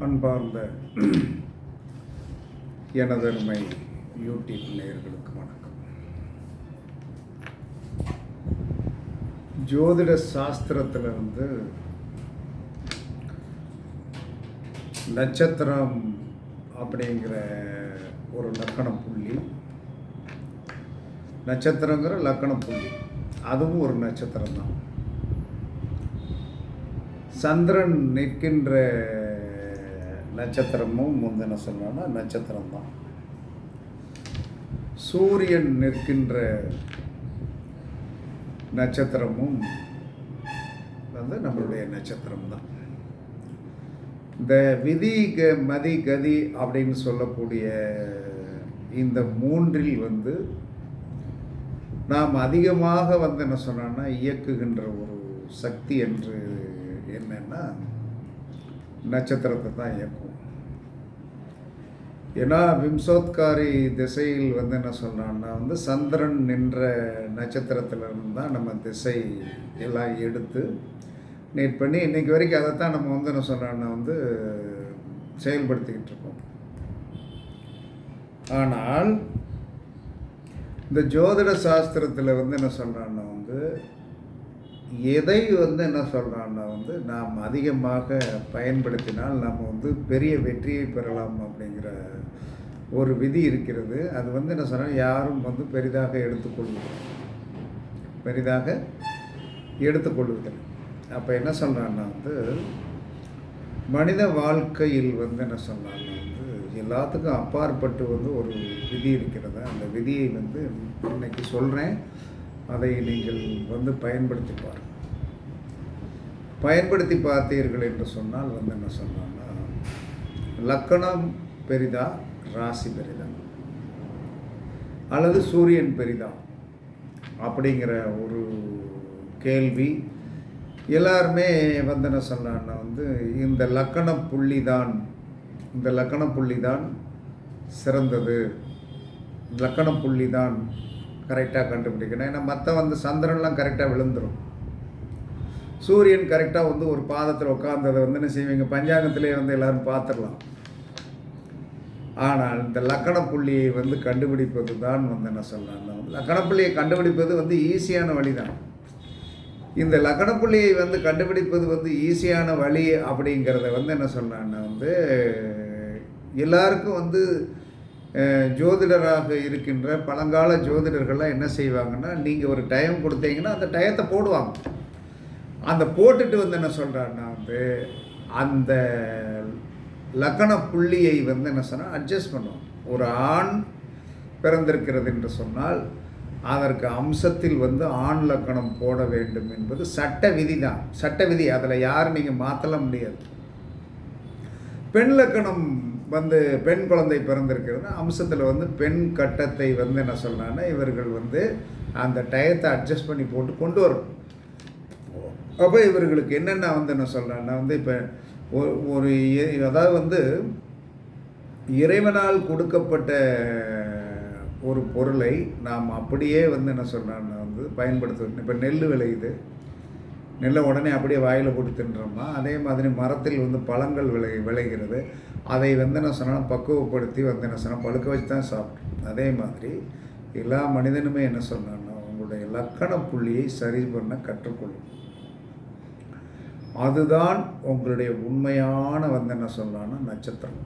அன்பார்ந்த எனதருமை யூடியூப் நேயர்களுக்கு வணக்கம். ஜோதிட சாஸ்திரத்தில் நட்சத்திரம் அப்படிங்கிற ஒரு லக்கண புள்ளி, நட்சத்திரங்கிற லக்கண புள்ளி அதுவும் ஒரு நட்சத்திரம் தான். சந்திரன் நிற்கின்ற நட்சத்திரமும் முந்தின சொன்னா நட்சத்திரம் தான். சூரியன் நிற்கின்ற நட்சத்திரமும் நம்மளுடைய நட்சத்திரம் தான். இந்த விதி மதி கதி அப்படின்னு சொல்லக்கூடிய இந்த மூன்றில் நாம் அதிகமாக என்ன சொன்னோன்னா இயக்குகின்ற ஒரு சக்தி என்று என்னன்னா நட்சத்திரத்தை தான் இயக்கும். ஏன்னா விம்சோத்காரி திசையில் என்ன சொன்னான்னா சந்திரன் நின்ற நட்சத்திரத்திலிருந்து தான் நம்ம திசை எல்லாம் எடுத்து நீட் பண்ணி இன்றைக்கி வரைக்கும் அதைத்தான் நம்ம என்ன சொன்னோன்னா செயல்படுத்திக்கிட்டு இருக்கோம். ஆனால் இந்த ஜோதிட சாஸ்திரத்தில் என்ன சொல்கிறான்னா எதை என்ன சொல்கிறான்னா நாம் அதிகமாக பயன்படுத்தினால் நம்ம பெரிய வெற்றியை பெறலாம் அப்படிங்கிற ஒரு விதி இருக்கிறது. அது என்ன சொன்னால் யாரும் பெரிதாக எடுத்துக்கொள்வதில்லை. அப்போ என்ன சொல்கிறான்னா மனித வாழ்க்கையில் என்ன சொன்னான்னா எல்லாத்துக்கும் அப்பாற்பட்டு ஒரு விதி இருக்கிறது. அந்த விதியை இன்னைக்கு சொல்கிறேன். அதை நீங்கள் பயன்படுத்தி பார்த்தீர்கள் என்று சொன்னால் என்ன சொன்னான்னா லக்கணம் பெரிதா ராசி பெரிதா அல்லது சூரியன் பெரிதா அப்படிங்கிற ஒரு கேள்வி எல்லாருமே என்ன சொன்னான்னா இந்த லக்கண புள்ளி தான் சிறந்தது, லக்கண புள்ளி தான் கரெக்டாக கண்டுபிடிக்கணும். ஏன்னா மற்ற சந்திரன்லாம் கரெக்டாக விழுந்துடும். சூரியன் கரெக்டாக ஒரு பாதத்தில் உட்கார்ந்ததை என்ன செய்வீங்க, பஞ்சாங்கத்திலே எல்லோரும் பார்த்துடலாம். ஆனால் இந்த லக்கண புள்ளியை கண்டுபிடிப்பது தான் என்ன சொல்லலாம், லக்கண புள்ளியை கண்டுபிடிப்பது ஈஸியான வழி தான். இந்த லக்கண புள்ளியை கண்டுபிடிப்பது ஈஸியான வழி அப்படிங்கிறத என்ன சொன்னான்னா எல்லாருக்கும் ஜோதிடராக இருக்கின்ற பழங்கால ஜோதிடர்கள்லாம் என்ன செய்வாங்கன்னா, நீங்கள் ஒரு டைம் கொடுத்தீங்கன்னா அந்த டயத்தை போடுவாங்க. அந்த போட்டுட்டு என்ன சொல்கிறான்னா அந்த லக்கண புள்ளியை என்ன சொன்னால் அட்ஜஸ்ட் பண்ணுவோம். ஒரு ஆண் பிறந்திருக்கிறது என்று சொன்னால் அதற்கு அம்சத்தில் ஆண் லக்கணம் போட வேண்டும் என்பது சட்ட விதி தான். சட்ட விதி, அதில் யாரும் நீங்கள் மாற்றலாம் முடியாது. பெண் லக்கணம் பெண் குழந்தை பிறந்திருக்கிறது அம்சத்தில் பெண் கட்டத்தை என்ன சொன்னான்னா இவர்கள் அந்த டயத்தை அட்ஜஸ்ட் பண்ணி போட்டு கொண்டு வரணும். அப்போ இவர்களுக்கு என்னென்ன என்ன சொல்கிறான்னா இப்போ ஒரு அதாவது இறைவனால் கொடுக்கப்பட்ட ஒரு பொருளை நாம் அப்படியே என்ன சொல்கிறான்னா பயன்படுத்தணும். இப்போ நெல் விளையுது, நெல்லை உடனே அப்படியே வாயில் போட்டு தின்றோம்னா, அதே மாதிரி மரத்தில் பழங்கள் விளைகிறது. அதை என்ன சொன்னால் பக்குவப்படுத்தி என்ன சொன்னால் பழுக்க வச்சு தான் சாப்பிட்டோம். அதே மாதிரி எல்லா மனிதனுமே என்ன சொன்னான்னா உங்களுடைய லக்கண புள்ளியை சரி பண்ண கற்றுக்கொள்ளும். அதுதான் உங்களுடைய உண்மையான என்ன சொல்லலாம்னா நட்சத்திரம்.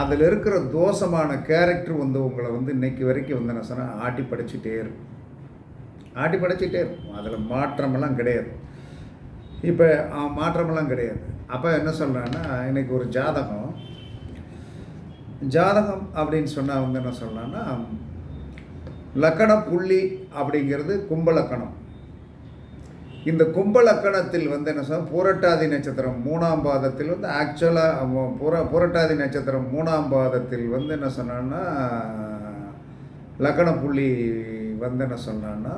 அதில் இருக்கிற தோஷமான கேரக்டர் உங்களை இன்னைக்கு வரைக்கும் என்ன சொன்னால் ஆட்டி படைச்சிட்டே இருக்கும். அதில் மாற்றமெல்லாம் கிடையாது. இப்போ மாற்றமெல்லாம் கிடையாது. அப்போ என்ன சொல்கிறான்னா இன்றைக்கி ஒரு ஜாதகம் அப்படின்னு சொன்னால் என்ன சொல்லலான்னா லக்கண புள்ளி அப்படிங்கிறது கும்பலக்கணம். இந்த கும்பலக்கணத்தில் என்ன சொன்னால் பூரட்டாதி நட்சத்திரம் 3ஆம் பாதத்தில் ஆக்சுவலாக பூரட்டாதி நட்சத்திரம் 3ஆம் பாதத்தில் என்ன சொன்னான்னா லக்கண புள்ளி என்ன சொன்னான்னா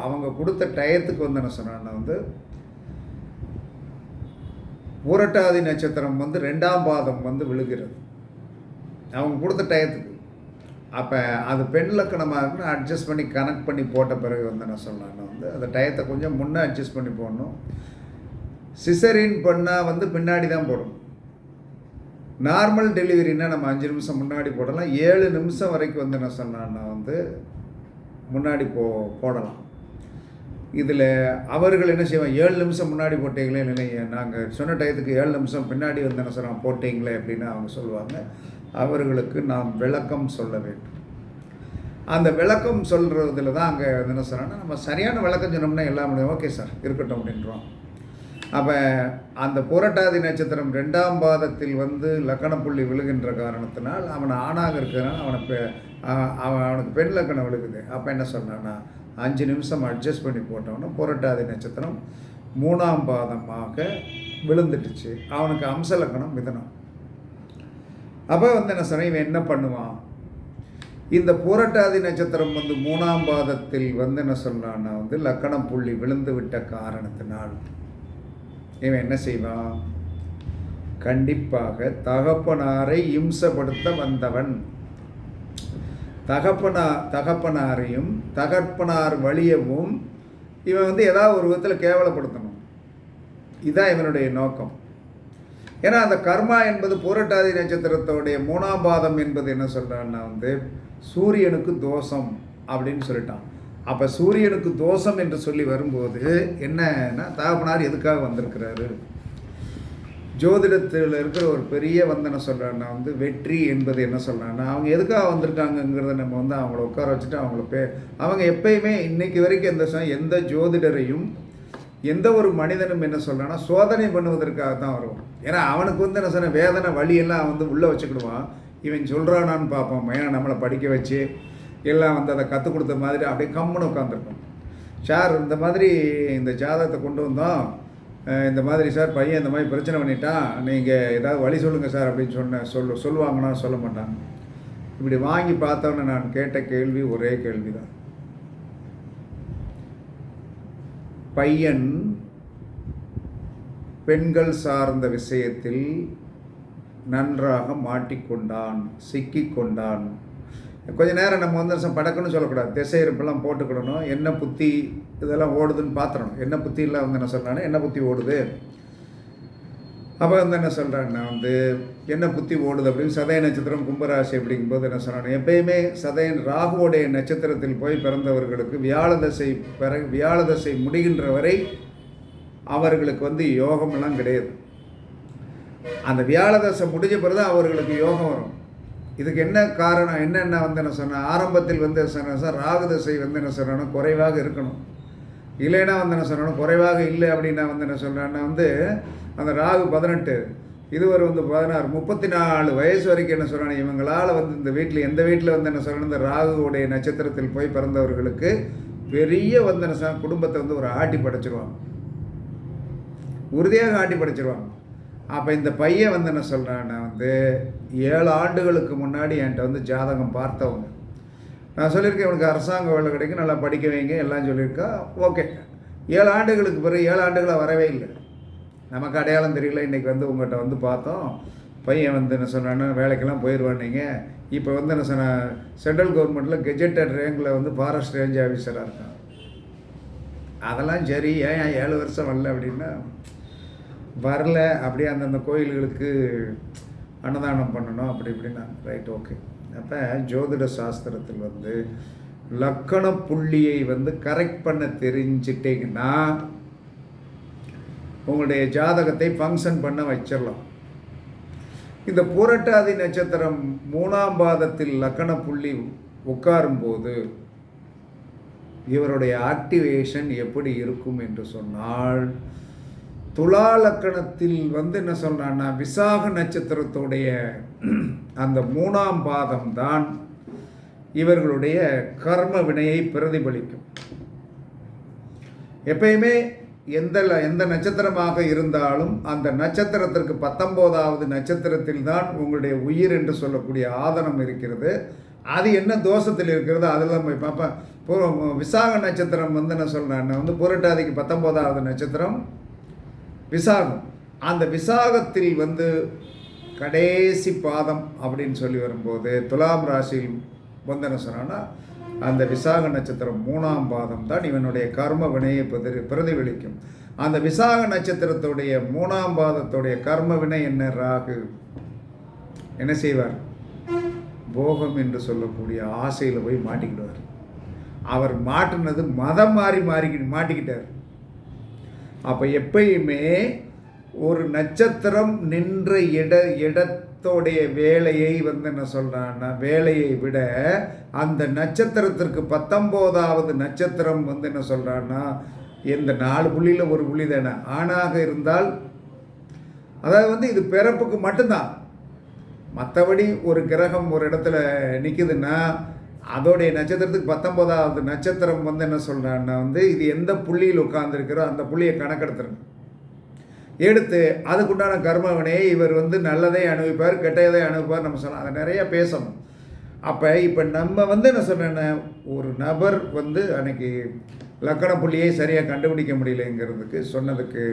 அவங்க கொடுத்த டயத்துக்கு என்ன சொன்னான்னா பூரட்டாதி நட்சத்திரம் 2ஆம் பாதம் விழுகிறது அவங்க கொடுத்த டயத்துக்கு. அப்போ அது பெண் லக்கணமாக இருக்குன்னு அட்ஜஸ்ட் பண்ணி கனெக்ட் பண்ணி போட்ட பிறகு என்ன சொல்லலாம்னா அந்த டயத்தை கொஞ்சம் முன்னே அட்ஜஸ்ட் பண்ணி போடணும். சிசரின் பண்ணால் வந்து பின்னாடி தான் போடணும். நார்மல் டெலிவரினா நம்ம 5 நிமிஷம் முன்னாடி போடலாம். 7 நிமிஷம் வரைக்கும் வந்து என்ன சொன்னான்னா வந்து முன்னாடி போடலாம். இதில் அவர்கள் என்ன செய்வாங்க, 7 நிமிஷம் முன்னாடி போட்டீங்களே, இல்லைங்க நாங்கள் சொன்ன டயத்துக்கு 7 நிமிஷம் பின்னாடி வந்து என்ன சொல்கிறாங்க போட்டிங்களே அப்படின்னு அவங்க சொல்லுவாங்க. அவர்களுக்கு நாம் விளக்கம் சொல்ல வேண்டும். அந்த விளக்கம் சொல்கிறதுல தான் அங்கே என்ன சொல்கிறாங்கன்னா, நம்ம சரியான விளக்கம் சொன்னோம்னா எல்லாம் முடியும், ஓகே சார் இருக்கட்டும் அப்படின்றோம். அப்போ அந்த புரட்டாதி நட்சத்திரம் 2ஆம் பாதத்தில் வந்து லக்கண புள்ளி விழுகின்ற காரணத்தினால் அவன் ஆணாக இருக்கிறதுனால அவனுக்கு பெண் லக்கணம் விழுகுது. அப்போ என்ன சொன்னான்னா 5 நிமிஷம் அட்ஜஸ்ட் பண்ணி போட்டோன்னா புரட்டாதி நட்சத்திரம் 3ஆம் பாதமாக விழுந்துட்டுச்சு. அவனுக்கு அம்ச லக்கணம் மிதனம். அப்போ வந்து என்ன சொன்ன, இவன் என்ன பண்ணுவான், இந்த புரட்டாதி நட்சத்திரம் வந்து 3ஆம் பாதத்தில் வந்து என்ன சொல்கிறான்னா வந்து லக்கணம் புள்ளி விழுந்து விட்ட காரணத்தினால் இவன் என்ன செய்வான், கண்டிப்பாக தகப்பனாரை இம்சப்படுத்த வந்தவன், தகப்பனாரையும் தகப்பனார் வழியவும் இவன் வந்து ஏதாவது ஒரு விதத்தில் கேவலப்படுத்தணும். இதுதான் இவனுடைய நோக்கம். ஏன்னா அந்த கர்மா என்பது புரட்டாதி நட்சத்திரத்தோடைய 3ஆம் பாதம் என்பது என்ன சொல்கிறான்னா வந்து சூரியனுக்கு தோஷம் அப்படின்னு சொல்லிட்டான். அப்போ சூரியனுக்கு தோஷம் என்று சொல்லி வரும்போது என்னன்னா தகப்பனார் எதுக்காக வந்திருக்கிறாரு, ஜோதிடத்தில் இருக்கிற ஒரு பெரிய வந்தனை சொல்கிறான்னா வந்து வெற்றி என்பது என்ன சொல்கிறான்னா அவங்க எதுக்காக வந்திருக்காங்கங்கிறத நம்ம வந்து அவங்கள உட்கார வச்சுட்டு அவங்க எப்பயுமே இன்றைக்கி வரைக்கும் எந்த ஜோதிடரையும் எந்த ஒரு மனிதனும் என்ன சொல்கிறான்னா சோதனை பண்ணுவதற்காக தான் வருவான். ஏன்னா அவனுக்கு வந்து என்ன சொன்ன வேதனை வழியெல்லாம் வந்து உள்ளே வச்சுக்கிடுவான். இவன் சொல்கிறானான்னு பார்ப்போம். ஏன்னா நம்மளை படிக்க வச்சு எல்லாம் வந்து அதை கற்றுக் கொடுத்த மாதிரி அப்படியே கம்முன்னு உட்காந்துருக்கோம். சார் இந்த மாதிரி இந்த ஜாதகத்தை கொண்டு வந்தோம், இந்த மாதிரி சார் பையன் இந்த மாதிரி பிரச்சனை பண்ணிட்டான், நீங்கள் ஏதாவது வழி சொல்லுங்கள் சார் அப்படின்னு சொல்லுவாங்கன்னா சொல்ல மாட்டாங்க. இப்படி வாங்கி பார்த்தோன்னே நான் கேட்ட கேள்வி ஒரே கேள்வி தான், பையன் பெண்கள் சார்ந்த விஷயத்தில் நன்றாக மாட்டிக்கொண்டான், சிக்கிக்கொண்டான். கொஞ்ச நேரம் நம்ம வந்து படக்குன்னு சொல்லக்கூடாது, திசை இருப்பெல்லாம் போட்டுக்கிடணும். என்ன புத்தி இதெல்லாம் ஓடுதுன்னு பார்த்துடணும். என்ன புத்தியெல்லாம் வந்து என்ன சொல்கிறாங்கன்னா என்ன புத்தி ஓடுது, அப்போ வந்து என்ன சொல்கிறாங்கன்னா வந்து என்ன புத்தி ஓடுது அப்படின்னு சதய நட்சத்திரம் கும்பராசி அப்படிங்கும்போது என்ன சொல்கிறாங்க, எப்பயுமே சதயன் ராகுவோடைய நட்சத்திரத்தில் போய் பிறந்தவர்களுக்கு வியாழ தசை முடிகின்ற வரை அவர்களுக்கு வந்து யோகமெல்லாம் கிடையாது. அந்த வியாழ தசை முடிஞ்ச பிறகு அவர்களுக்கு யோகம் வரும். இதுக்கு என்ன காரணம், என்னென்ன வந்து என்ன சொன்னால் ஆரம்பத்தில் வந்து சார் ராகு தசை வந்து என்ன சொல்கிறேன்னா குறைவாக இருக்கணும், இல்லைன்னா வந்து என்ன சொல்கிறேன்னா குறைவாக இல்லை அப்படின்னா வந்து என்ன சொல்கிறேன்னா வந்து அந்த ராகு 18 இதுவரை வந்து 16 34 வயசு வரைக்கும் என்ன சொல்கிறாங்க, இவங்களால் வந்து இந்த வீட்டில் எந்த வீட்டில் வந்து என்ன சொல்கிறேன் இந்த ராகுவோடைய நட்சத்திரத்தில் போய் பிறந்தவர்களுக்கு பெரிய வந்து என்ன குடும்பத்தை வந்து ஒரு ஆட்டி படைச்சிருவாங்க, உறுதியாக ஆட்டி படைச்சிருவாங்க. அப்போ இந்த பையன் வந்து என்ன சொல்கிறான்னா வந்து 7 ஆண்டுகளுக்கு முன்னாடி என்கிட்ட வந்து ஜாதகம் பார்த்தவங்க, நான் சொல்லியிருக்கேன் இவனுக்கு அரசாங்க வேலை கிடைக்கும், நல்லா படிக்க வைங்க எல்லாம் சொல்லியிருக்கா. ஓகே, 7 ஆண்டுகளுக்கு பிறகு 7 ஆண்டுகளாக வரவே இல்லை, நமக்கு அடையாளம் தெரியல. இன்றைக்கி வந்து உங்கள்கிட்ட வந்து பார்த்தோம், பையன் வந்து என்ன சொன்னான்னா வேலைக்கெல்லாம் போயிடுவான். நீங்கள் இப்போ வந்து என்ன சொன்ன சென்ட்ரல் கவர்மெண்ட்டில் கெஜெட்டட் ரேங்கில் வந்து ஃபாரஸ்ட் ரேஞ்ச் ஆஃபீஸராக இருக்கான். அதெல்லாம் சரி, ஏன் 7 வருஷம் வரல அப்படின்னா வரல, அப்படியே அந்தந்த கோயில்களுக்கு அன்னதானம் பண்ணணும் அப்படி இப்படின்னா ரைட் ஓகே. அப்போ ஜோதிட சாஸ்திரத்தில் வந்து லக்கண புள்ளியை வந்து கரெக்ட் பண்ண தெரிஞ்சிட்டிங்கன்னா உங்களுடைய ஜாதகத்தை ஃபங்க்ஷன் பண்ண வச்சிடலாம். இந்த புரட்டாதி நட்சத்திரம் 3ஆம் பாதத்தில் லக்கண புள்ளி உட்காரும்போது இவருடைய ஆக்டிவேஷன் எப்படி இருக்கும் என்று சொன்னால், துலா லக்கணத்தில் வந்து என்ன சொல்கிறான்னா விசாக நட்சத்திரத்துடைய அந்த 3ஆம் பாதம் தான் இவர்களுடைய கர்ம வினையை பிரதிபலிக்கும். எப்பயுமே எந்த நட்சத்திரமாக இருந்தாலும் அந்த நட்சத்திரத்திற்கு 19வது நட்சத்திரத்தில் தான் உங்களுடைய உயிர் என்று சொல்லக்கூடிய ஆதனம் இருக்கிறது. அது என்ன தோஷத்தில் இருக்கிறதோ அதெல்லாம் போய் பார்ப்பேன். விசாக நட்சத்திரம் வந்து என்ன சொல்கிறேன்னா வந்து புரட்டாதிக்கு 19வது நட்சத்திரம் விசாகம். அந்த விசாகத்தில் வந்து கடைசி பாதம் அப்படின்னு சொல்லி வரும்போது துலாம் ராசியில் வந்து என்ன சொன்னான்னா அந்த விசாக நட்சத்திரம் 3ஆம் பாதம் தான் இவனுடைய கர்ம வினையை பிரதிபலிக்கும். அந்த விசாக நட்சத்திரத்துடைய 3ஆம் பாதத்துடைய கர்ம வினை என்ன? ராகு என்ன செய்வார்? போகம் என்று சொல்லக்கூடிய ஆசையில் போய் மாட்டிக்கிடுவார். அவர் மாட்டினது மதம் மாறி மாட்டிக்கிட்டார். அப்போ எப்பயுமே ஒரு நட்சத்திரம் நின்ற இடத்தோடைய வேலையை என்ன சொல்கிறான்னா, வேலையை விட அந்த நட்சத்திரத்திற்கு 19வது நட்சத்திரம் என்ன சொல்கிறான்னா, இந்த 4 புள்ளியில் ஒரு புள்ளி தானே ஆணாக இருந்தால், அதாவது இது பிறப்புக்கு மட்டும்தான். மற்றபடி ஒரு கிரகம் ஒரு இடத்துல நிற்குதுன்னா அதோடைய நட்சத்திரத்துக்கு 19வது நட்சத்திரம் என்ன சொல்கிறான்னா இது எந்த புள்ளியில் உட்கார்ந்துருக்கிறோ அந்த புள்ளியை கணக்கெடுத்துருங்க. எடுத்து அதுக்குண்டான கர்மவினையை இவர் நல்லதை அனுபவிப்பார், கெட்டதை அனுபவிப்பார். நம்ம சொல்லலாம், அதை நிறையா பேசணும். அப்போ இப்போ நம்ம என்ன சொன்னேன்னா, ஒரு நபர் அன்னைக்கு லக்கண புள்ளியை சரியாக கண்டுபிடிக்க முடியலைங்கிறதுக்கு சொன்னதுக்கு,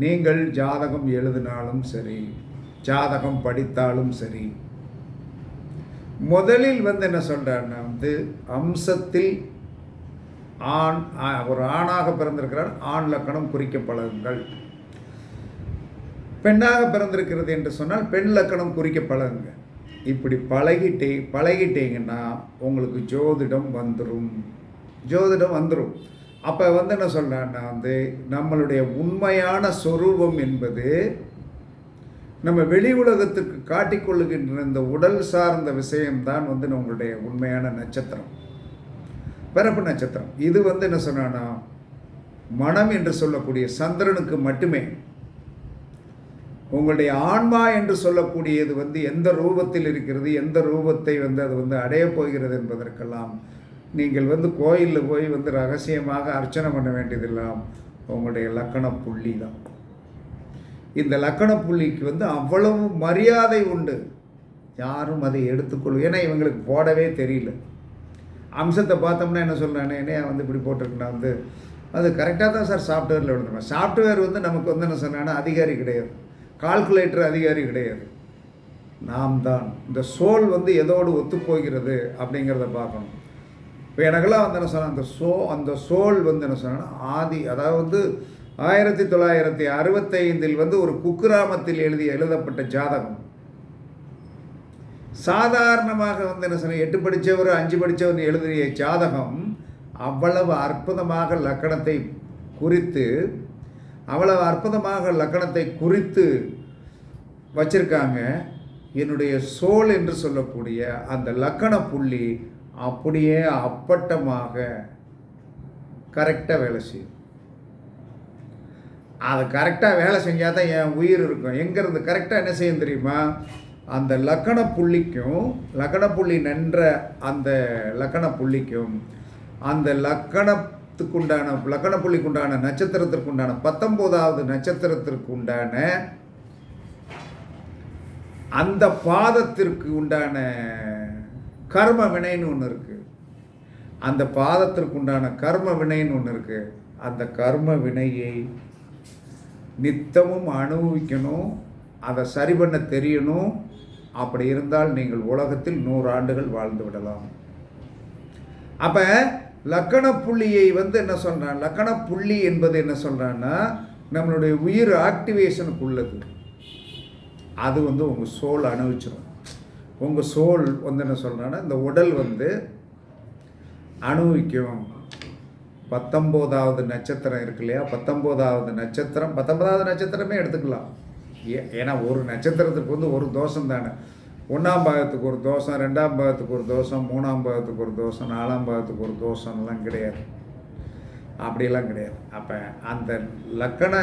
நீங்கள் ஜாதகம் எழுதினாலும் சரி, ஜாதகம் படித்தாலும் சரி, முதலில் என்ன சொல்கிறான்னா அம்சத்தில் ஒரு ஆணாக பிறந்திருக்கிறார், ஆண் லக்கணம் குறிக்க பழகுங்கள். பெண்ணாக பிறந்திருக்கிறது என்று சொன்னால் பெண் லக்கணம் குறிக்க பழகுங்க. இப்படி பழகிட்டீங்கன்னா உங்களுக்கு ஜோதிடம் வந்துடும். அப்போ என்ன சொல்கிறான்னா நம்மளுடைய உண்மையான சொரூபம் என்பது நம்ம வெளி உலகத்துக்கு காட்டிக்கொள்ளுகின்ற இந்த உடல் சார்ந்த விஷயம்தான் உங்களுடைய உண்மையான நட்சத்திரம், பிறப்பு நட்சத்திரம். இது என்ன சொன்னான்னா, மனம் என்று சொல்லக்கூடிய சந்திரனுக்கு மட்டுமே. உங்களுடைய ஆன்மா என்று சொல்லக்கூடியது எந்த ரூபத்தில் இருக்கிறது, எந்த ரூபத்தை அது அடையப் போகிறது என்பதற்கெல்லாம் நீங்கள் கோயிலில் போய் ரகசியமாக அர்ச்சனை பண்ண வேண்டியதெல்லாம் உங்களுடைய லக்கண புள்ளி தான். இந்த லக்கண புள்ளிக்கு அவ்வளவு மரியாதை உண்டு. யாரும் அதை எடுத்துக்கொள்ளும். ஏன்னா இவங்களுக்கு போடவே தெரியல. அம்சத்தை பார்த்தோம்னா என்ன சொல்கிறானே, என்ன இப்படி போட்டிருக்குன்னா அது கரெக்டாக தான் சார் சாஃப்ட்வேரில் எழுதுறேன். சாஃப்ட்வேர் நமக்கு என்ன சொன்னான்னா அதிகாரி கிடையாது, கால்குலேட்டர் அதிகாரி கிடையாது. நாம் தான் இந்த சோல் எதோடு ஒத்துப்போகிறது அப்படிங்கிறத பார்க்கணும். இப்போ எனக்கெல்லாம் என்ன சொன்னால் அந்த சோல் என்ன சொன்னால் ஆதி, அதாவது 1965 ஒரு குக்கிராமத்தில் எழுதப்பட்ட ஜாதகம். சாதாரணமாக என்ன சொன்ன 8 படித்தவர் 5 படித்தவர் எழுதிய ஜாதகம் அவ்வளவு அற்புதமாக லக்கணத்தை குறித்து வச்சிருக்காங்க. என்னுடைய சோல் என்று சொல்லக்கூடிய அந்த லக்கண புள்ளி அப்படியே அப்பட்டமாக கரெக்டாக வேலை செய்யும். அது கரெக்டாக வேலை செஞ்சால் தான் என் உயிர் இருக்கும். எங்கேருந்து கரெக்டாக என்ன செய்யும் தெரியுமா? அந்த லக்கண புள்ளி நின்ற அந்த லக்கண புள்ளிக்கும் அந்த லக்கண புள்ளிக்குண்டான நட்சத்திரத்திற்குண்டான 19வது நட்சத்திரத்திற்குண்டான அந்த பாதத்திற்கு உண்டான கர்ம வினைன்னு ஒன்று இருக்குது. அந்த பாதத்திற்குண்டான கர்ம வினைன்னு ஒன்று இருக்குது. அந்த கர்ம வினையை நித்தமும் அனுபவிக்கணும், அதை சரி பண்ண தெரியணும். அப்படி இருந்தால் நீங்கள் உலகத்தில் 100 ஆண்டுகள் வாழ்ந்து விடலாம். அப்போ லக்கண புள்ளியை என்ன சொல்கிறான், லக்கண புள்ளி என்பது என்ன சொல்கிறான்னா நம்மளுடைய உயிர் ஆக்டிவேஷனுக்கு உள்ளது. அது உங்கள் சோல் அனுபவிச்சிடும். உங்கள் சோல் என்ன சொல்கிறான்னா இந்த உடல் அனுபவிக்கும். 19வது நட்சத்திரம் இருக்கு இல்லையா, 19வது நட்சத்திரமே எடுத்துக்கலாம். ஏன்னா ஒரு நட்சத்திரத்துக்கு ஒரு தோஷம் தானே. 1ஆம் பாகத்துக்கு ஒரு தோஷம், 2ஆம் பாகத்துக்கு ஒரு தோஷம், 3ஆம் பாகத்துக்கு ஒரு தோஷம், 4ஆம் பாகத்துக்கு ஒரு தோஷம்லாம் கிடையாது. அப்படியெல்லாம் கிடையாது. அப்போ அந்த லக்கண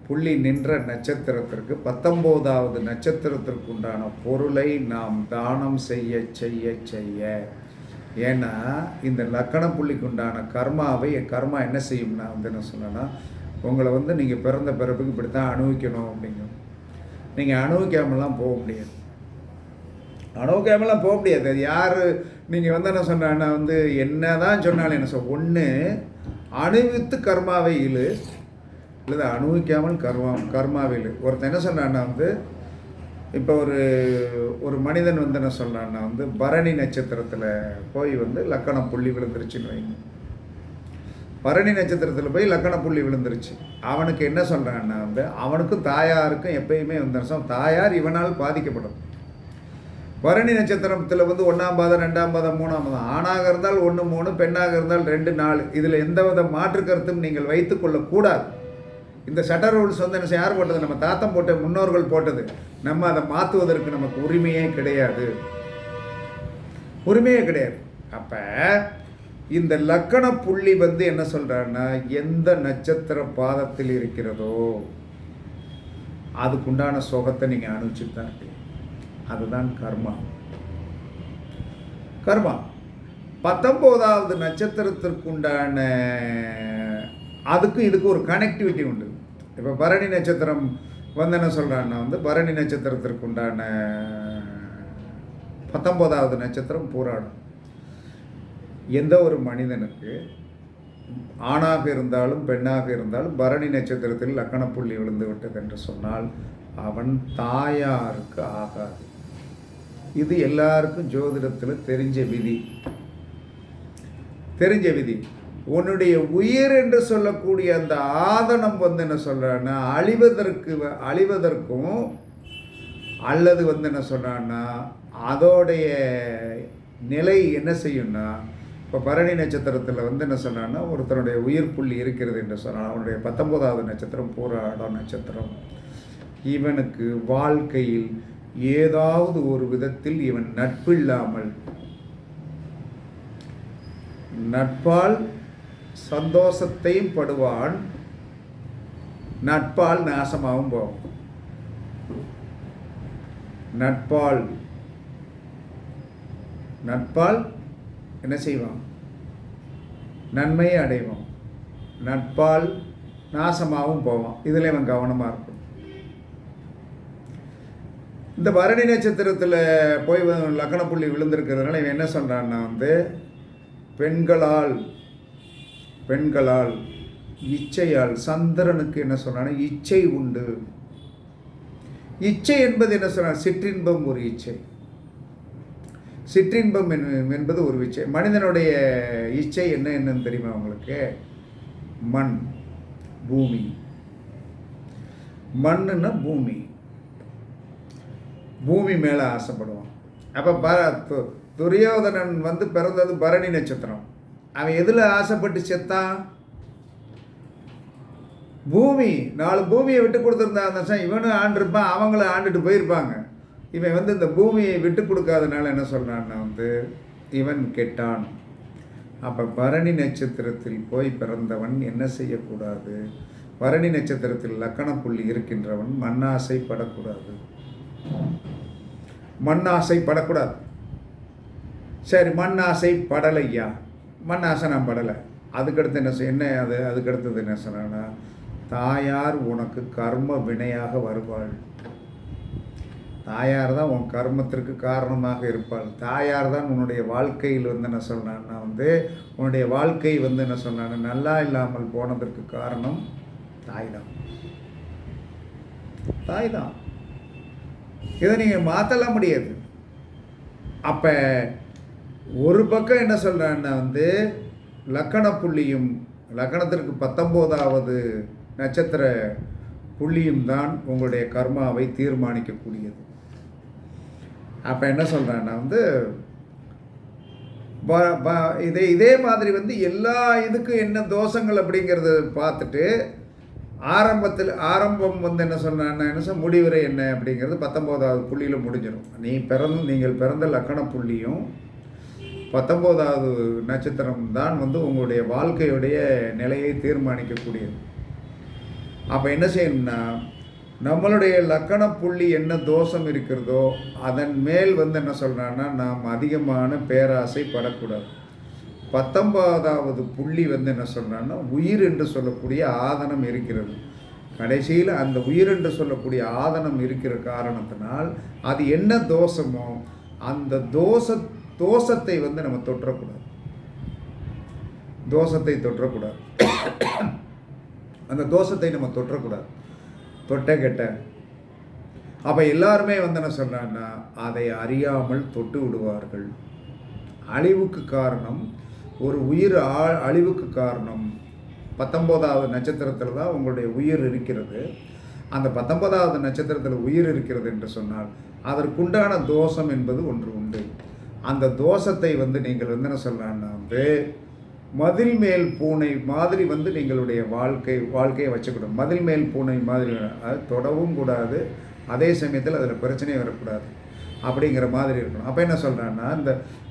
புள்ளி நின்ற நட்சத்திரத்திற்கு 19வது நட்சத்திரத்திற்கு உண்டான பொருளை நாம் தானம் செய்ய செய்ய செய்ய, ஏன்னா இந்த லக்கண புள்ளிக்கு உண்டான கர்மா என்ன செய்யும்னா என்ன சொன்னேன்னா உங்களை நீங்கள் பிறந்த பிறப்புக்கு இப்படி தான் அனுபவிக்கணும் அப்படிங்கும். நீங்கள் அனுபவிக்காமலாம் போக முடியாது. அது யார் நீங்கள் என்ன சொன்னா என்ன தான் சொன்னாலும் என்ன ஒன்று அனுபவித்து கர்மாவை இழு, இல்லை அனுபவிக்காமல் கர்மாவை இழு. ஒருத்தன் என்ன சொன்னான்னா இப்போ ஒரு மனிதன் என்ன சொல்கிறான்னா பரணி நட்சத்திரத்தில் போய் லக்கணம் புள்ளி விழுந்துருச்சுன்னு வைங்க. பரணி நட்சத்திரத்தில் போய் லக்கண புள்ளி விழுந்துருச்சு. அவனுக்கு என்ன சொல்கிறான்னா அவனுக்கும் தாயாருக்கும் எப்பயுமே தாயார் இவனால் பாதிக்கப்படும். பரணி நட்சத்திரத்தில் 1ஆம் பாதம் 2ஆம் பாதம் 3ஆம் பாதம், ஆணாக இருந்தால் 1 3, பெண்ணாக இருந்தால் 2 4. இதில் எந்தவித மாற்று கருத்தும் நீங்கள் வைத்துக்கொள்ளக்கூடாது. இந்த சட்டர் ரூல்ஸ் என்ன யார் போட்டது? நம்ம தாத்தம் போட்ட முன்னோர்கள் போட்டது. நம்ம அதை மாற்றுவதற்கு நமக்கு உரிமையே கிடையாது. அப்போ இந்த லக்கண புள்ளி என்ன சொல்கிறான்னா, எந்த நட்சத்திர பாதத்தில் இருக்கிறதோ அதுக்குண்டான சுகத்தை நீங்கள் அனுபவிச்சுட்டு தான் இருக்கீங்க. அதுதான் கர்மா. 19வது நட்சத்திரத்திற்குண்டான அதுக்கும் இதுக்கு ஒரு கனெக்டிவிட்டி உண்டு. இப்போ பரணி நட்சத்திரம் என்ன சொல்கிறான்னா பரணி நட்சத்திரத்திற்கு உண்டான 19வது நட்சத்திரம் பூராடம். எந்த ஒரு மனிதனுக்கு ஆணாக இருந்தாலும் பெண்ணாக இருந்தாலும் பரணி நட்சத்திரத்தில் லக்கண புள்ளி விழுந்து விட்டது என்று சொன்னால் அவன் தாயாருக்கு ஆகாது. இது எல்லாருக்கும் ஜோதிடத்தில் தெரிஞ்ச விதி. உன்னுடைய உயிர் என்று சொல்லக்கூடிய அந்த ஆதனம் என்ன சொல்கிறான்னா அழிவதற்கும் அல்லது என்ன சொல்கிறான்னா அதோடைய நிலை என்ன செய்யும்னா, இப்போ பரணி நட்சத்திரத்தில் என்ன சொன்னான்னா ஒருத்தனுடைய உயிர் புள்ளி இருக்கிறது என்று சொன்னால் அவனுடைய 19வது நட்சத்திரம் பூராடம் நட்சத்திரம். இவனுக்கு வாழ்க்கையில் ஏதாவது ஒரு விதத்தில் இவன் நட்பில்லாமல், நட்பால் சந்தோஷத்தையும் படுவான், நட்பால் நாசமாகவும் போவான். நட்பால் என்ன செய்வான்? நன்மையை அடைவான். நட்பால் நாசமாகவும் போவான். இதில் இவன் கவனமாக இருக்கும். இந்த பரணி நட்சத்திரத்தில் போய் லக்கண புள்ளி விழுந்திருக்கிறதுனால இவன் என்ன சொல்கிறான்னா பெண்களால் இச்சையால் சந்திரனுக்கு என்ன சொன்னான்னா இச்சை உண்டு. இச்சை என்பது என்ன சொன்ன? சிற்றின்பம் ஒரு இச்சை. சிற்றின்பம் என்பது ஒரு இச்சை. மனிதனுடைய இச்சை என்னன்னு தெரியுமா உங்களுக்கு? மண், பூமி. மண்ணுன்னா பூமி மேலே ஆசைப்படுவான். அப்போ துரியோதனன் பிறந்தது பரணி நட்சத்திரம். அவன் எதில் ஆசைப்பட்டு செத்தான்? பூமி. 4 பூமியை விட்டு கொடுத்துருந்தா இவனும் ஆண்டிருப்பான், அவங்களும் ஆண்டுட்டு போயிருப்பாங்க. இவன் இந்த பூமியை விட்டு கொடுக்காதனால என்ன சொல்கிறான்னா இவன் கெட்டான். அப்போ பரணி நட்சத்திரத்தில் போய் பிறந்தவன் என்ன செய்யக்கூடாது? பரணி நட்சத்திரத்தில் லக்கண புள்ளி இருக்கின்றவன் மண்ணாசைப்படக்கூடாது. சரி, மண்ணாசைப்படலையா? மண்ணாசை நான் படலை. அதுக்கடுத்து அதுக்கடுத்தது என்ன சொன்னா, தாயார் உனக்கு கர்ம வினையாக வருவாள். தாயார் தான் உன் கர்மத்திற்கு காரணமாக இருப்பாள். தாயார் தான் உன்னுடைய வாழ்க்கையில் என்ன சொன்னான்னா உன்னுடைய வாழ்க்கை என்ன சொன்னான்னா நல்லா இல்லாமல் போனதற்கு காரணம் தாய் தான். இதை நீங்கள் மாற்றலாம் முடியாது. அப்போ ஒரு பக்கம் என்ன சொல்கிறான்னா லக்கண புள்ளியும் லக்கணத்திற்கு 19வது நட்சத்திர புள்ளியும் தான் உங்களுடைய கர்மாவை தீர்மானிக்கக்கூடியது. அப்போ என்ன சொல்கிறான்னா இதே மாதிரி எல்லா இதுக்கும் என்ன தோஷங்கள் அப்படிங்கிறத பார்த்துட்டு ஆரம்பம் என்ன சொன்னான்னா முடிவுரை என்ன அப்படிங்கிறது 19வது புள்ளியில் முடிஞ்சிடும். நீங்கள் பிறந்த லக்கண புள்ளியும் 19வது நட்சத்திரம் தான் உங்களுடைய வாழ்க்கையுடைய நிலையை தீர்மானிக்கக்கூடியது. அப்போ என்ன செய்யணும்னா, நம்மளுடைய லக்கண புள்ளி என்ன தோஷம் இருக்கிறதோ அதன் மேல் என்ன சொல்கிறான்னா நாம் அதிகமான பேராசை படக்கூடாது. 19வது புள்ளி என்ன சொல்கிறான்னா உயிர் என்று சொல்லக்கூடிய ஆதனம் இருக்கிறது. கடைசியில் அந்த உயிர் என்று சொல்லக்கூடிய ஆதனம் இருக்கிற காரணத்தினால் அது என்ன தோஷமோ அந்த தோஷத்தை நம்ம தொற்றக்கூடாது. அந்த தோஷத்தை நம்ம தொற்றக்கூடாது. தொட்ட கெட்ட. அப்போ எல்லாருமே என்ன சொல்கிறான்னா அதை அறியாமல் தொட்டு விடுவார்கள். அழிவுக்கு காரணம் ஒரு உயிர். அழிவுக்கு காரணம் 19வது நட்சத்திரத்தில் தான் உங்களுடைய உயிர் இருக்கிறது. அந்த 19வது நட்சத்திரத்தில் உயிர் இருக்கிறது என்று சொன்னால் அதற்குண்டான தோஷம் என்பது ஒன்று உண்டு. அந்த தோஷத்தை நீங்கள் என்ன சொல்லலான்னா மதில் மேல் பூனை மாதிரி நீங்களுடைய வாழ்க்கையை வச்சுக்கணும். மதில் மேல் பூனை மாதிரி அது தொடவும் கூடாது, அதே சமயத்தில் அதில் பிரச்சனையே வரக்கூடாது அப்படிங்கிற மாதிரி இருக்கணும். அப்போ என்ன சொல்கிறான்னா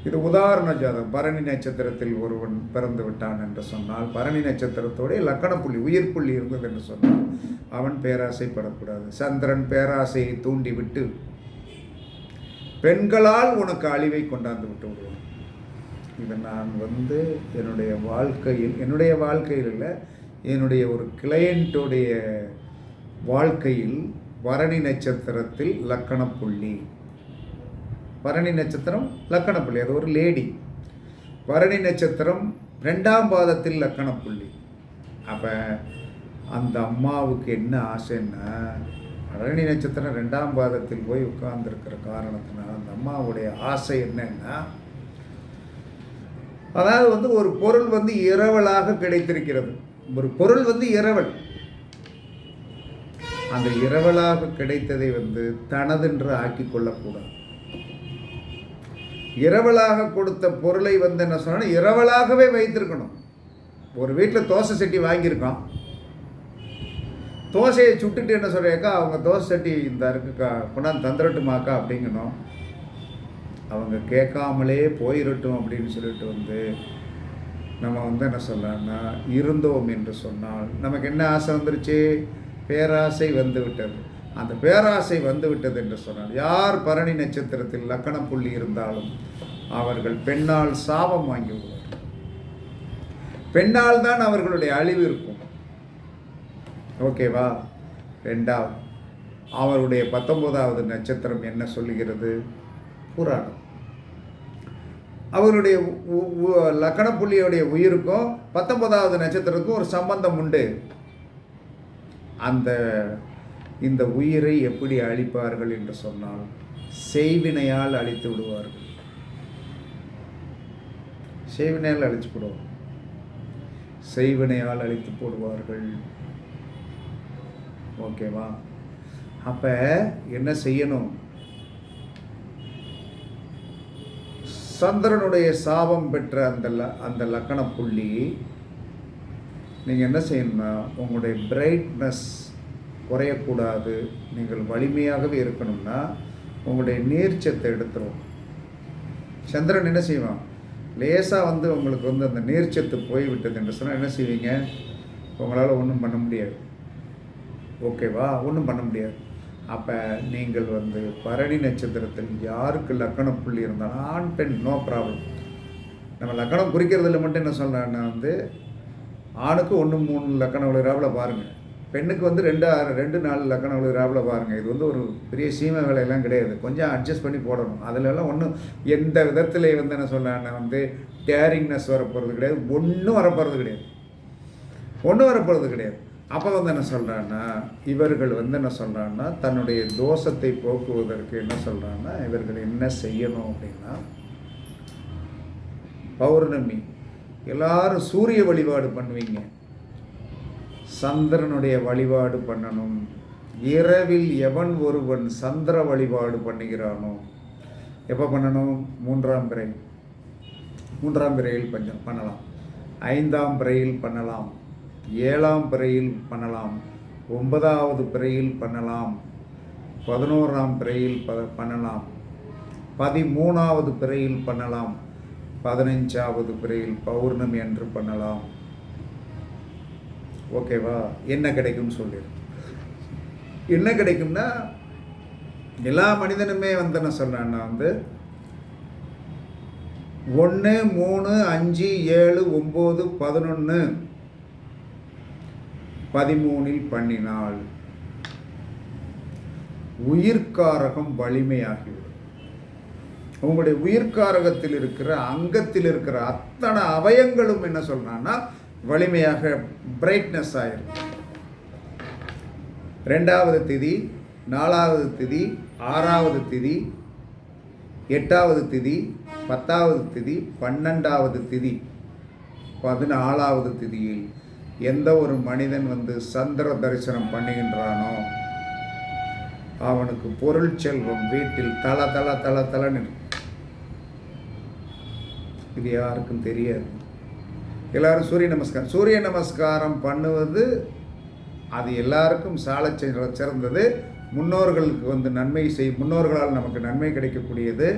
இது உதாரண ஜாதகம். பரணி நட்சத்திரத்தில் ஒருவன் பிறந்து விட்டான் என்று சொன்னால், பரணி நட்சத்திரத்தோடைய லக்கணப்புள்ளி உயிர் புள்ளி இருந்தது என்று சொன்னால் அவன் பேராசைப்படக்கூடாது. சந்திரன் பேராசையை தூண்டிவிட்டு பெண்களால் உனக்கு அழிவை கொண்டாந்து விட்டு விடுவான். இதை நான் என்னுடைய வாழ்க்கையில் இல்லை, என்னுடைய ஒரு கிளையண்ட்டுடைய வாழ்க்கையில் பரணி நட்சத்திரத்தில் லக்கணப்புள்ளி, பரணி நட்சத்திரம் லக்கணப்புள்ளி, அது ஒரு லேடி. பரணி நட்சத்திரம் 2ஆம் பாதத்தில் லக்கணப்புள்ளி. அப்போ அந்த அம்மாவுக்கு என்ன ஆசைன்னா, பரணி நட்சத்திரம் 2ஆம் பாதத்தில் போய் உட்கார்ந்துருக்கிற காரணத்தினால் அந்த அம்மாவுடைய ஆசை என்னன்னா, அதாவது ஒரு பொருள் இரவலாக கிடைத்திருக்கிறது. ஒரு பொருள் இரவல், அந்த இரவலாக கிடைத்ததை தனதென்று ஆக்கி கொள்ளக்கூடாது. இரவலாக கொடுத்த பொருளை என்ன சொன்னால் இரவலாகவே வைத்திருக்கணும். ஒரு வீட்டில் தோசை சட்டி வாங்கியிருக்கான், தோசையை சுட்டுட்டு என்ன சொல்கிறேக்கா, அவங்க தோசை சட்டி இந்த இருக்குக்கா கொண்டாந்து தந்துடட்டுமாக்கா அப்படிங்கணும். அவங்க கேட்காமலே போயிடட்டும் அப்படின்னு சொல்லிட்டு நம்ம என்ன சொல்லலாம்னா, இருந்தோம் என்று சொன்னால் நமக்கு என்ன ஆசை வந்துருச்சு, பேராசை விட்டது. அந்த பேராசை விட்டது என்று சொன்னால் யார் பரணி நட்சத்திரத்தில் லக்கணம் புள்ளி இருந்தாலும் அவர்கள் பெண்ணால் சாபம் வாங்கி விடுவார். பெண்ணால் தான் அவர்களுடைய அழிவு இருக்கும். ஓகேவா? 2வது அவருடைய 19வது நட்சத்திரம் என்ன சொல்லுகிறது? புராணம். அவருடைய லக்கணப்புள்ளியுடைய உயிருக்கும் 19வது நட்சத்திரத்துக்கும் ஒரு சம்பந்தம் உண்டு. இந்த உயிரை எப்படி அழிப்பார்கள் என்று சொன்னால் செய்வினையால் அழித்து விடுவார்கள். செய்வினையால் அழித்து போடுவார்கள். செய்வினையால் அழித்து போடுவார்கள். ஓகேவா? அப்போ என்ன செய்யணும்? சந்திரனுடைய சாபம் பெற்ற அந்த லக்கண புள்ளி நீங்கள் என்ன செய்யணும்னா, உங்களுடைய பிரைட்னஸ் குறையக்கூடாது, நீங்கள் வலிமையாகவே இருக்கணும்னா உங்களுடைய நீர்ச்சத்தை எடுத்துரும். சந்திரன் என்ன செய்வான், லேசாக உங்களுக்கு அந்த நீர்ச்சத்து போய்விட்டது என்று சொன்னால் என்ன செய்வீங்க? உங்களால் ஒன்றும் பண்ண முடியாது. ஓகேவா? ஒன்றும் பண்ண முடியாது. அப்போ நீங்கள் பரணி நட்சத்திரத்தில் யாருக்கு லக்கண புள்ளி இருந்தாலும் ஆண் பெண் நோ ப்ராப்ளம். நம்ம லக்கணம் குறிக்கிறதுல மட்டும் என்ன சொல்கிறேன்னா ஆணுக்கு 1-3 லக்கணம் விழுகிறாவில் பாருங்கள், பெண்ணுக்கு 2-4 லக்கணம் விழுகிறாவில் பாருங்கள். இது ஒரு பெரிய சீமை வேலையெல்லாம் கிடையாது, கொஞ்சம் அட்ஜஸ்ட் பண்ணி போடணும். அதிலெல்லாம் ஒன்றும் எந்த விதத்தில் என்ன சொல்கிறேன்னா டேரிங்னஸ் வரப்போகிறது கிடையாது, ஒன்றும் வரப்போகிறது கிடையாது. அப்போ என்ன சொல்கிறான்னா, இவர்கள் என்ன சொல்கிறான்னா, தன்னுடைய தோஷத்தை போக்குவதற்கு என்ன சொல்கிறான்னா, இவர்கள் என்ன செய்யணும் அப்படின்னா, பௌர்ணமி எல்லாரும் சூரிய வழிபாடு பண்ணுவீங்க, சந்திரனுடைய வழிபாடு பண்ணணும். இரவில் எவன் ஒருவன் சந்திர வழிபாடு பண்ணுகிறானோ, எப்போ பண்ணணும்? 3ஆம் பிறையில் பண்ணலாம், 5ஆம் பிறையில் பண்ணலாம், 7ஆம் பிறையில் பண்ணலாம், 9வது பிறையில் பண்ணலாம், 11ஆம் பிறையில் பண்ணலாம், 13வது பிறையில் பண்ணலாம், 15வது பிறையில் பௌர்ணமி அன்று பண்ணலாம். ஓகேவா? என்ன கிடைக்கும்னு சொல்லிடு. என்ன கிடைக்கும்னா, எல்லா மனிதனுமே என்ன சொல்கிறான்னா 1, 3, 5, 7, 9, 11, 13 பண்ணினால் உயிர்காரகம் வலிமையாகிவிடும். உங்களுடைய உயிர்காரகத்தில் இருக்கிற அங்கத்தில் இருக்கிற அத்தனை அவயங்களும் என்ன சொல்றான்னா வலிமையாக பிரைட்னஸ் ஆயிரும். 2வது திதி, 4வது திதி, 6வது திதி, 8வது திதி, 10வது திதி, 12வது திதி, 14வது திதியில் எந்த ஒரு மனிதன் வந்து சந்திர தரிசனம் பண்ணுகின்றானோ அவனுக்கு பொருள் செல்வம் வீட்டில் தல தல தல தலன்னு இருக்கும். இது யாருக்கும் தெரியாது. எல்லாரும் சூரிய நமஸ்காரம் பண்ணுவது அது எல்லாருக்கும் சால சிறந்தது. முன்னோர்களுக்கு வந்து முன்னோர்களால் நமக்கு நன்மை கிடைக்கக்கூடியது,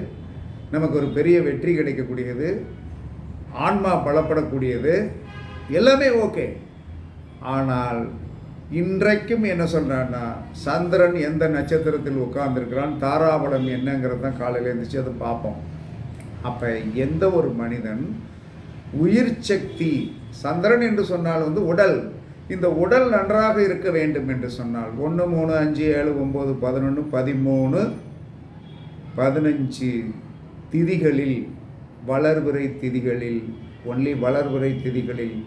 நமக்கு ஒரு பெரிய வெற்றி கிடைக்கக்கூடியது, ஆன்மா பலப்படக்கூடியது, எல்லாமே ஓகே. ஆனால் இன்றைக்கும் என்ன சொல்கிறான்னா, சந்திரன் எந்த நட்சத்திரத்தில் உட்கார்ந்துருக்கிறான், தாராபலம் என்னங்கிறது தான் காலையில் எழுந்திரிச்சு அதை பார்ப்போம். அப்போ எந்த ஒரு மனிதன் உயிர் சக்தி, சந்திரன் என்று சொன்னால் வந்து உடல், இந்த உடல் நன்றாக இருக்க வேண்டும் என்று சொன்னால் 1 3 5 7 9 11 13 15 திதிகளில் வளர்பிறை திதிகளில் வளர்பிறை திதிகளில்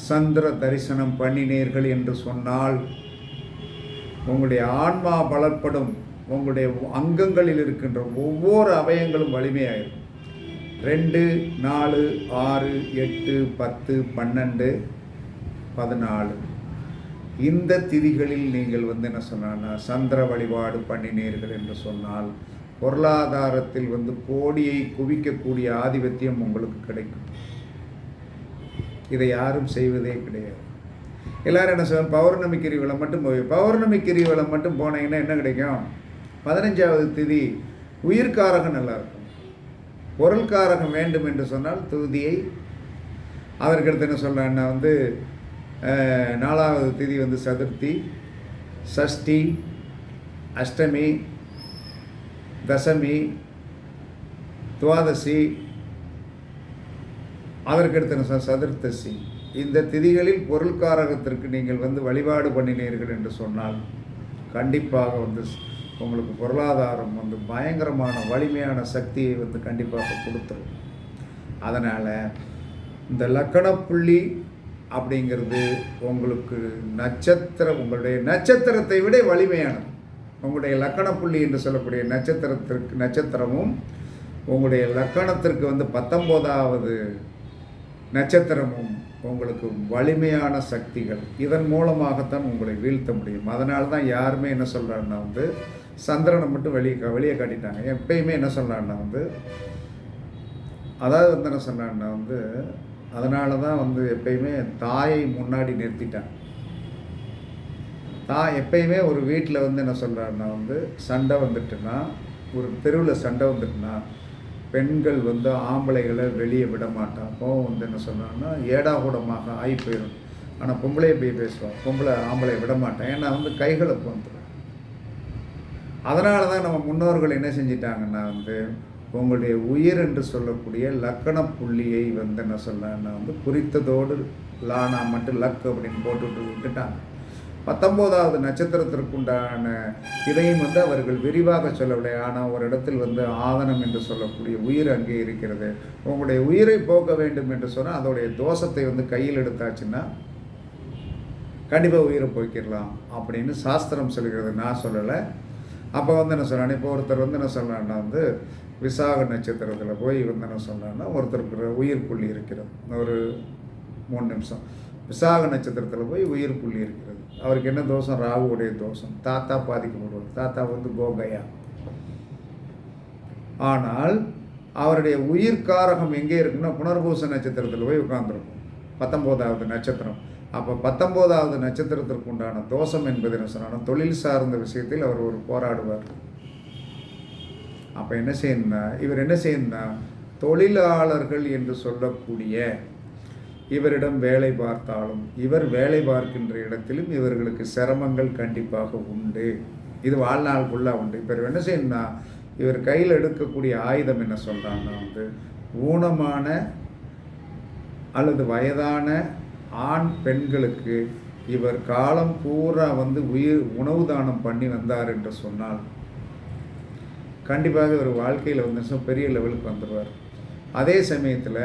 சந்திர தரிசனம் பண்ணினீர்கள் என்று சொன்னால் உங்களுடைய ஆன்மா பலப்படும். உங்களுடைய அங்கங்களில் இருக்கின்ற ஒவ்வொரு அவயங்களும் வலிமையாயிரும். 2 4 6 8 10 12 14 இந்த திதிகளில் நீங்கள் வந்து என்ன சொன்னா சந்திர வழிபாடு பண்ணினீர்கள் என்று சொன்னால் பொருளாதாரத்தில் வந்து கோடியை குவிக்கக்கூடிய ஆதிபத்தியம் உங்களுக்கு கிடைக்கும். இதை யாரும் செய்வதே கிடையாது. எல்லாரும் என்ன சொல்லுவாங்க, பௌர்ணமி கிரிவலம் மட்டும் பௌர்ணமி கிரிவலம் மட்டும் போனீங்கன்னா என்ன கிடைக்கும்? 15வது திதி உயிர்காரகம் நல்லாயிருக்கும். பொருள்காரகம் வேண்டும் என்று சொன்னால் தூதியை, அதற்கடுத்து என்ன சொல்கிறேன்னா வந்து 4வது திதி வந்து சதுர்த்தி, சஷ்டி, அஷ்டமி, தசமி, துவாதசி, அதற்கடுத்து என்ன சதுர்த்தசி. இந்த திதிகளில் பொருள்காரகத்திற்கு நீங்கள் வந்து வழிபாடு பண்ணினீர்கள் என்று சொன்னால் கண்டிப்பாக வந்து உங்களுக்கு பொருளாதாரம் வந்து பயங்கரமான வலிமையான சக்தியை வந்து கண்டிப்பாக கொடுத்துரும். அதனால் இந்த லக்கணப்புள்ளி அப்படிங்கிறது உங்களுக்கு உங்களுடைய நட்சத்திரத்தை விட வலிமையானது. உங்களுடைய லக்கணப்புள்ளி என்று சொல்லக்கூடிய நட்சத்திரமும் உங்களுடைய லக்கணத்திற்கு வந்து 19வது நட்சத்திரமும் உங்களுக்கு வலிமையான சக்திகள். இதன் மூலமாகத்தான் உங்களை வீழ்த்த முடியும். அதனால தான் யாருமே என்ன சொல்கிறாங்கன்னா வந்து சந்திரனை மட்டும் வெளியே காட்டிட்டாங்க. எப்பயுமே என்ன சொல்கிறாங்கன்னா வந்து அதாவது வந்து என்ன சொல்கிறாங்கன்னா வந்து அதனால தான் வந்து எப்பயுமே தாயை முன்னாடி நிறுத்திட்டாங்க. எப்பயுமே ஒரு வீட்டில் வந்து என்ன சொல்கிறாருன்னா வந்து சண்டை வந்துட்டுன்னா, ஒரு தெருவில் சண்டை வந்துட்டுன்னா பெண்கள் வந்து ஆம்பளைகளை வெளியே விட மாட்டான். கோவம் வந்து என்ன சொன்னான்னா ஏடாகூடமாக ஆகி போயிடும். ஆனால் பொம்பளையை போய் பேசுவான், ஆம்பளை விட மாட்டேன். ஏன்னா வந்து கைகளுக்கு வந்துடும். அதனால தான் நம்ம முன்னோர்கள் என்ன செஞ்சிட்டாங்கன்னா வந்து உங்களுடைய உயிர் என்று சொல்லக்கூடிய லக்கண புள்ளியை வந்து என்ன சொல்லன்னா வந்து குறித்ததோடு லானா மட்டும் லக் அப்படின்னு போட்டுவிட்டு விட்டுட்டாங்க. 19வது நட்சத்திரத்திற்குண்டான இதையும் வந்து அவர்கள் விரிவாக சொல்லவில்லை. ஆனால் ஒரு இடத்தில் வந்து ஆதனம் என்று சொல்லக்கூடிய உயிர் அங்கே இருக்கிறது. உங்களுடைய உயிரை போக்க வேண்டும் என்று சொன்னால் அதோடைய தோஷத்தை வந்து கையில் எடுத்தாச்சுன்னா கண்டிப்பாக உயிரை போய்க்கிடலாம் அப்படின்னு சாஸ்திரம் சொல்கிறது, நான் சொல்லலை. அப்போ வந்து என்ன சொல்கிறேன், இப்போ ஒருத்தர் வந்து என்ன சொல்கிறான்னா வந்து விசாக நட்சத்திரத்தில் போய் வந்து என்ன சொல்கிறான்னா ஒருத்தருக்கு உயிர் புள்ளி இருக்கிறது. ஒரு 3 நிமிஷம் விசாக நட்சத்திரத்தில் போய் உயிர் புள்ளி இருக்கிறது. அவருக்கு என்ன தோஷம்? ராகுவுடைய தோஷம். தாத்தா பாதிக்கப்படுவார். தாத்தா வந்து கோகையா. ஆனால் அவருடைய உயிர்காரகம் எங்கே இருக்குன்னா புனர்பூச நட்சத்திரத்தில் போய் உட்கார்ந்துருக்கும், 19வது நட்சத்திரம். அப்போ 19வது நட்சத்திரத்திற்கு உண்டான தோஷம் என்பது என்ன சொன்னாலும் தொழில் சார்ந்த விஷயத்தில் அவர் ஒரு போராடுவார். அப்போ என்ன செய்யணும்னா இவர் என்ன செய்யணும்னா தொழிலாளர்கள் என்று சொல்லக்கூடிய இவரிடம் வேலை பார்த்தாலும் இவர் வேலை பார்க்கின்ற இடத்திலும் இவர்களுக்கு சிரமங்கள் கண்டிப்பாக உண்டு. இது வாழ்நாள் ஃபுல்லாக உண்டு. இப்போ என்ன செய்யணும்னா இவர் கையில் எடுக்கக்கூடிய ஆயுதம் என்ன சொல்கிறாங்கன்னா வந்து ஊனமான அல்லது வயதான ஆண் பெண்களுக்கு இவர் காலம் பூரா வந்து உணவு தானம் பண்ணி வந்தார் என்று சொன்னால் கண்டிப்பாக இவர் வாழ்க்கையில் வந்து பெரிய லெவலுக்கு வந்துடுவார். அதே சமயத்தில்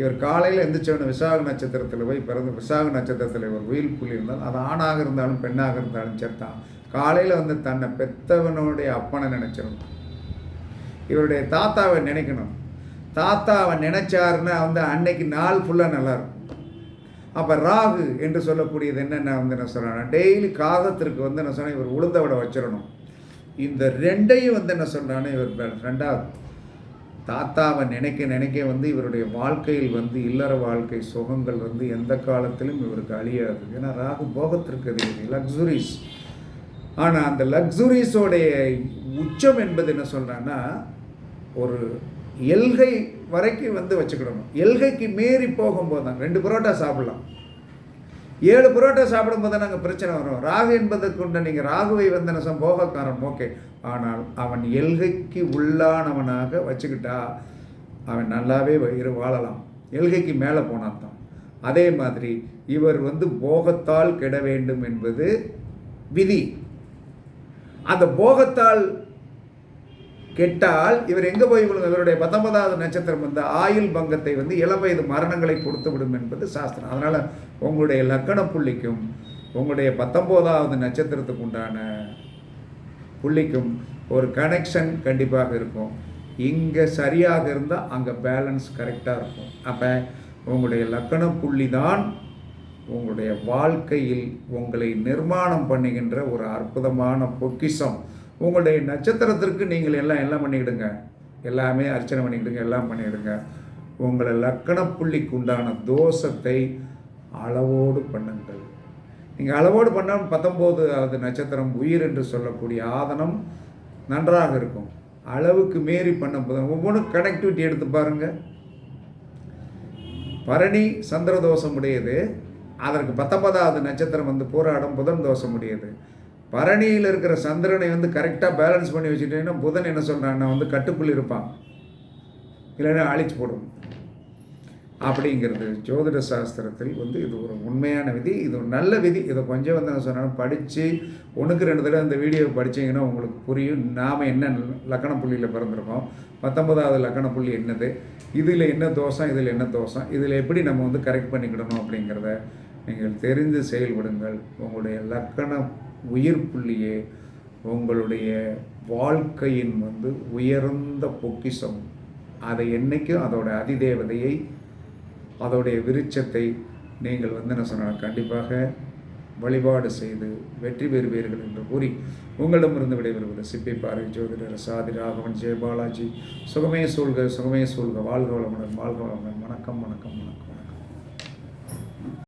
இவர் காலையில் எந்திரிச்சவன விசாக நட்சத்திரத்தில் போய் பிறந்து விசாக நட்சத்திரத்தில் இவர் உயிர் புள்ளி இருந்தால் அது ஆணாக இருந்தாலும் பெண்ணாக இருந்தாலும் சேர்த்தான் காலையில் வந்து தன்னை பெற்றவனுடைய அப்பனை நினச்சிடணும், இவருடைய தாத்தாவை நினைக்கணும். தாத்தாவை நினைச்சாருன்னா வந்து அன்னைக்கு நாள் ஃபுல்லாக நல்லாயிருக்கும். அப்போ ராகு என்று சொல்லக்கூடியது என்னென்ன வந்து என்ன சொல்கிறேன்னா, டெய்லி காகத்திற்கு வந்து என்ன சொன்னால் இவர் உளுந்த விட வச்சிடணும். இந்த ரெண்டையும் வந்து என்ன சொல்கிறான்னு இவர் ரெண்டாவது தாத்தாவை நினைக்க நினைக்க வந்து இவருடைய வாழ்க்கையில் வந்து இல்லற வாழ்க்கை சுகங்கள் வந்து எந்த காலத்திலும் இவருக்கு அழியாது. ஏன்னா ராகு போகத்திற்கு அதிபதி, லக்ஸுரிஸ். ஆனால் அந்த லக்ஸுரிஸோடைய உச்சம் என்பது என்ன சொல்கிறான்னா, ஒரு எல்கை வரைக்கும் வந்து வச்சுக்கிடணும். எல்கைக்கு மீறி போகும்போது தான் 2 புரோட்டா சாப்பிடலாம். 7 புரோட்டா சாப்பிடும்போது தான் நாங்கள் பிரச்சனை வரும். ராகு என்பதற்குண்ட நீங்கள் ராகுவை வந்து போகக்காரன் ஓகே, ஆனால் அவன் எல்கைக்கு உள்ளானவனாக வச்சுக்கிட்டா அவன் நல்லாவே வாழலாம். எல்கைக்கு மேலே போனான் தான். அதே மாதிரி இவர் வந்து போகத்தால் கெட வேண்டும் என்பது விதி. அந்த போகத்தால் கெட்டால் இவர் எங்கே போய் விழுங்க? இவருடைய 19வது நட்சத்திரம் வந்து ஆயுள் பங்கத்தை வந்து இளம் வயது மரணங்களை கொடுத்து விடும் என்பது சாஸ்திரம். அதனால் உங்களுடைய லக்கண புள்ளிக்கும் உங்களுடைய 19வது நட்சத்திரத்துக்கு உண்டான புள்ளிக்கும் ஒரு கனெக்ஷன் கண்டிப்பாக இருக்கும். இங்கே சரியாக இருந்தால் அங்கே பேலன்ஸ் கரெக்டாக இருக்கும். அப்போ உங்களுடைய லக்கண புள்ளி தான் உங்களுடைய வாழ்க்கையில் உங்களை நிர்மாணம் பண்ணுகின்ற ஒரு அற்புதமான பொக்கிஷம். உங்களுடைய நட்சத்திரத்திற்கு நீங்கள் எல்லாம் பண்ணிக்கிடுங்க, எல்லாமே அர்ச்சனை பண்ணிக்கிடுங்க, எல்லாம் பண்ணிக்கிடுங்க. உங்களை லக்கண புள்ளிக்கு உண்டான தோஷத்தை அளவோடு பண்ணுங்கள். நீங்கள் அளவோடு பண்ணால் 19வது நட்சத்திரம் உயிர் என்று சொல்லக்கூடிய ஆதனம் நன்றாக இருக்கும். அளவுக்கு மீறி பண்ணும்போது ஒவ்வொன்றும் கனெக்டிவிட்டி எடுத்து பாருங்கள். பரணி சந்திர தோஷம் உடையது, அதற்கு 19வது நட்சத்திரம் வந்து போராடம் புதன் தோஷம் உடையது. பரணியில் இருக்கிற சந்திரனை வந்து கரெக்டாக பேலன்ஸ் பண்ணி வச்சுட்டீங்கன்னா புதன் என்ன சொல்கிறான்னா வந்து கட்டுக்குள் இருப்பான், இல்லைன்னா அழிச்சு போடும். அப்படிங்கிறது ஜோதிட சாஸ்திரத்தில் வந்து இது ஒரு உண்மையான விதி, இது ஒரு நல்ல விதி. இதை கொஞ்சம் வந்து என்ன சொன்னாலும் படித்து 1க்கு 2 தடவை இந்த வீடியோவை படித்தீங்கன்னா உங்களுக்கு புரியும். நாம் என்ன லக்கண புள்ளியில் பிறந்திருக்கோம், 19வது லக்கண புள்ளி என்னது, இதில் என்ன தோஷம், இதில் என்ன தோஷம், இதில் எப்படி நம்ம வந்து கரெக்ட் பண்ணிக்கிடணும் அப்படிங்கிறத நீங்கள் தெரிந்து செயல்படுங்கள். உங்களுடைய லக்கண உயிர் புள்ளியே உங்களுடைய வாழ்க்கையின் வந்து உயர்ந்த பொக்கிஷம். அதை என்றைக்கும் அதோட அதிதேவதையை, அதோடைய விருட்சத்தை நீங்கள் வந்து என்ன சொன்னால் கண்டிப்பாக வழிபாடு செய்து வெற்றி பெறுவீர்கள் என்று கூறி உங்களிடமிருந்து விடைபெறுவது சிப்பிப்பாறை ஜோதிடர் சாதி ராகவன் ஜெயபாலாஜி. சுகமே சூழ்க, சுகமே சூழ்க, வாழ்க வளமுடன், வாழ்க வளமுடன். வணக்கம் வணக்கம் வணக்கம்.